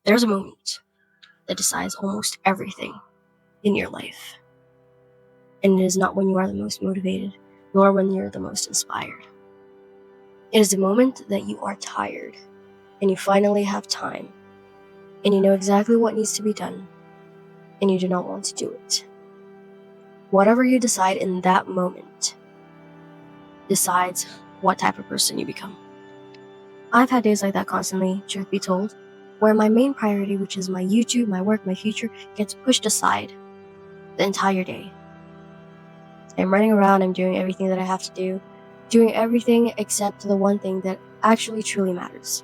There's a moment that decides almost everything in your life. And it is not when you are the most motivated, nor when you're the most inspired. It is the moment that you are tired, and you finally have time, and you know exactly what needs to be done, and you do not want to do it. Whatever you decide in that moment decides what type of person you become. I've had days like that constantly, truth be told, where my main priority, which is my YouTube, my work, my future, gets pushed aside the entire day. I'm running around, I'm doing everything that I have to do, doing everything except the one thing that actually truly matters.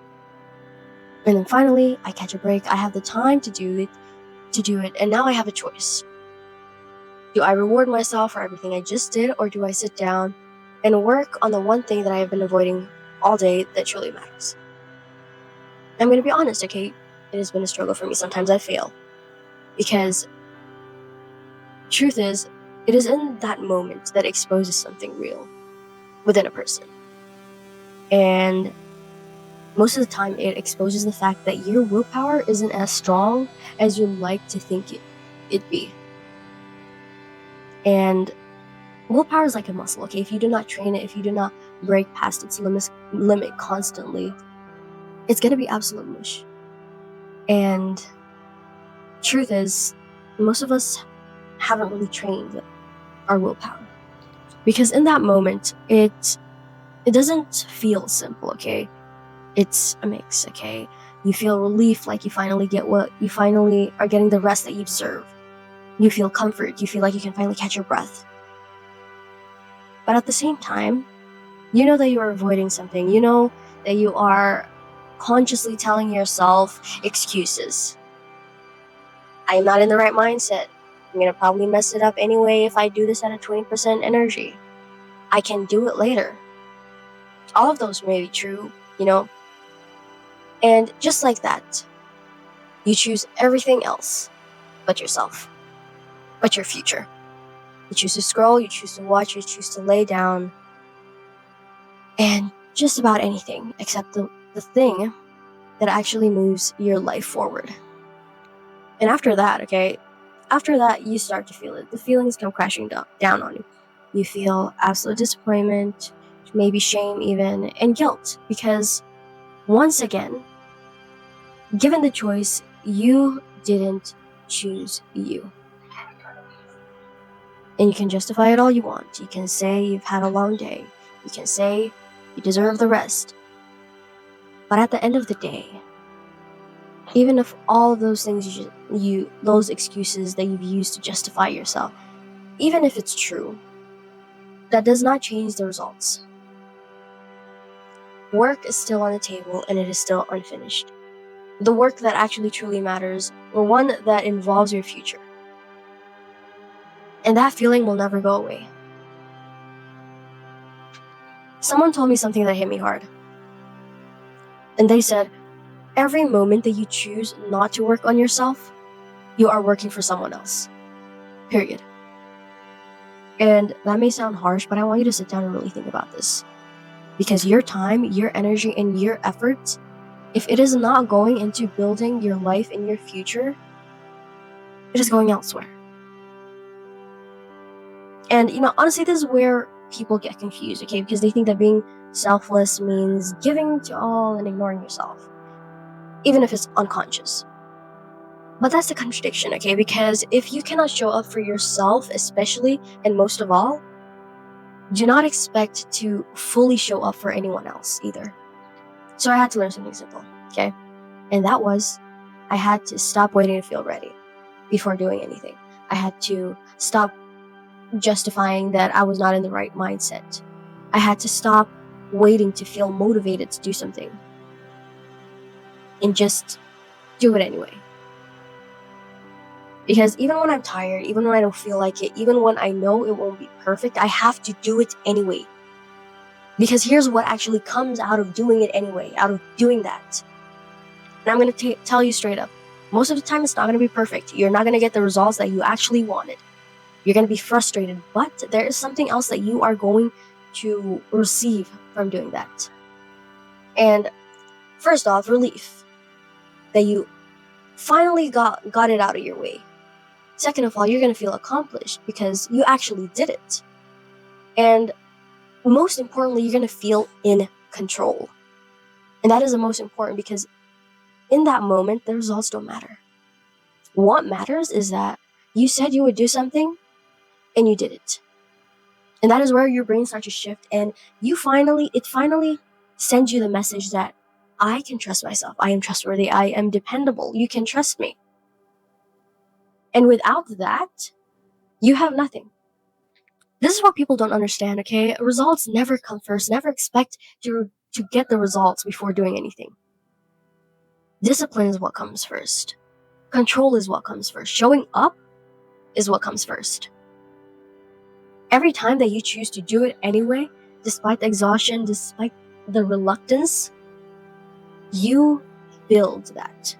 And then finally, I catch a break, I have the time to do it, and now I have a choice. Do I reward myself for everything I just did, or do I sit down and work on the one thing that I have been avoiding all day that truly matters? I'm going to be honest, okay? It has been a struggle for me. Sometimes I fail. Because truth is, it is in that moment that exposes something real within a person. And most of the time, it exposes the fact that your willpower isn't as strong as you like to think it be. And willpower is like a muscle, okay? If you do not train it, if you do not break past its limit constantly, it's going to be absolute mush. And truth is, most of us haven't really trained our willpower. Because in that moment, it doesn't feel simple, okay? It's a mix, okay? You feel relief, like you finally are getting the rest that you deserve. You feel comfort, you feel like you can finally catch your breath. But at the same time, you know that you are avoiding something. You know that you are consciously telling yourself excuses. I am not in the right mindset. I'm gonna probably mess it up anyway if I do this at a 20% energy. I can do it later. All of those may be true, you know? And just like that, you choose everything else but yourself, but your future. You choose to scroll, you choose to watch, you choose to lay down, and just about anything except the thing that actually moves your life forward. And after that, you start to feel it. The feelings come crashing down on you. You feel absolute disappointment, maybe shame even, and guilt, because once again, given the choice, you didn't choose you. And you can justify it all you want. You can say you've had a long day. You can say you deserve the rest. But at the end of the day, even if all of those things those excuses that you've used to justify yourself, even if it's true, that does not change the results. Work is still on the table and it is still unfinished. The work that actually truly matters, or one that involves your future. And that feeling will never go away. Someone told me something that hit me hard. And they said, every moment that you choose not to work on yourself, you are working for someone else. Period. And that may sound harsh, but I want you to sit down and really think about this. Because your time, your energy, and your efforts, if it is not going into building your life and your future, it is going elsewhere. And, honestly, this is where people get confused, okay? Because they think that being selfless means giving to all and ignoring yourself, even if it's unconscious. But that's the contradiction, okay? Because if you cannot show up for yourself, especially, and most of all, do not expect to fully show up for anyone else either. So I had to learn something simple, okay? And that was, I had to stop waiting to feel ready before doing anything. I had to stop justifying that I was not in the right mindset. I had to stop waiting to feel motivated to do something and just do it anyway. Because even when I'm tired, even when I don't feel like it, even when I know it won't be perfect, I have to do it anyway. Because here's what actually comes out of doing it anyway, out of doing that. And I'm going to tell you straight up, most of the time it's not going to be perfect. You're not going to get the results that you actually wanted. You're going to be frustrated, but there is something else that you are going to receive from doing that. And first off, relief that you finally got it out of your way. Second of all, you're going to feel accomplished because you actually did it. And most importantly, you're going to feel in control. And that is the most important, because in that moment, the results don't matter. What matters is that you said you would do something and you did it. And that is where your brain starts to shift, and it finally sends you the message that I can trust myself. I am trustworthy. I am dependable. You can trust me. And without that, you have nothing. This is what people don't understand, okay? Results never come first. Never expect to get the results before doing anything. Discipline is what comes first. Control is what comes first. Showing up is what comes first. Every time that you choose to do it anyway, despite the exhaustion, despite the reluctance, you build that.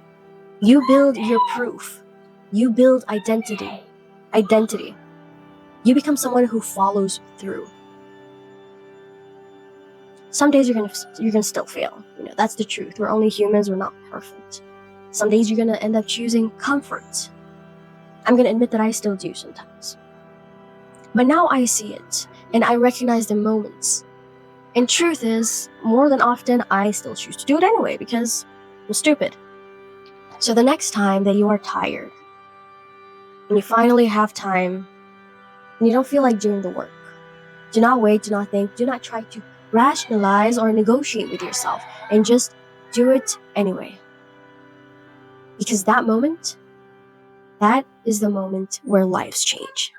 You build your proof. You build identity. You become someone who follows through. Some days you're gonna still fail. That's the truth. We're only humans. We're not perfect. Some days you're gonna end up choosing comfort. I'm gonna admit that I still do sometimes. But now I see it, and I recognize the moments. And truth is, more than often, I still choose to do it anyway because I'm stupid. So the next time that you are tired, and you finally have time, and you don't feel like doing the work, do not wait, do not think, do not try to rationalize or negotiate with yourself, and just do it anyway. Because that moment, that is the moment where lives change.